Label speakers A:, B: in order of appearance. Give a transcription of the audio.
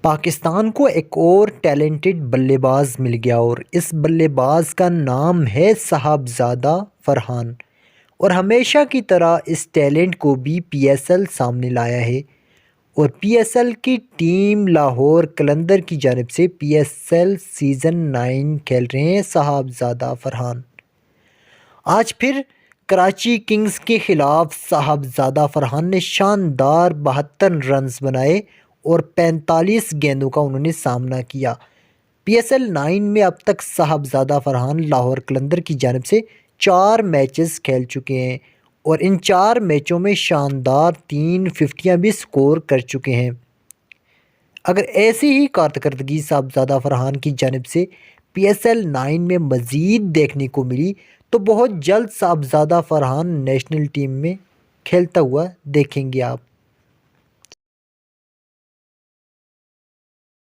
A: پاکستان کو ایک اور ٹیلنٹڈ بلے باز مل گیا اور اس بلے باز کا نام ہے صاحبزادہ فرحان، اور ہمیشہ کی طرح اس ٹیلنٹ کو بھی پی ایس ایل سامنے لایا ہے، اور پی ایس ایل کی ٹیم لاہور قلندر کی جانب سے پی ایس ایل سیزن 9 کھیل رہے ہیں صاحبزادہ فرحان۔ آج پھر کراچی کنگز کے خلاف صاحبزادہ فرحان نے شاندار 72 رنز بنائے اور 45 گیندوں کا انہوں نے سامنا کیا۔ پی ایس ایل 9 میں اب تک صاحبزادہ فرحان لاہور قلندر کی جانب سے 4 میچز کھیل چکے ہیں اور ان 4 میچوں میں شاندار 3 ففٹیاں بھی سکور کر چکے ہیں۔ اگر ایسی ہی کارکردگی صاحبزادہ فرحان کی جانب سے پی ایس ایل 9 میں مزید دیکھنے کو ملی تو بہت جلد صاحبزادہ فرحان نیشنل ٹیم میں کھیلتا ہوا دیکھیں گے آپ۔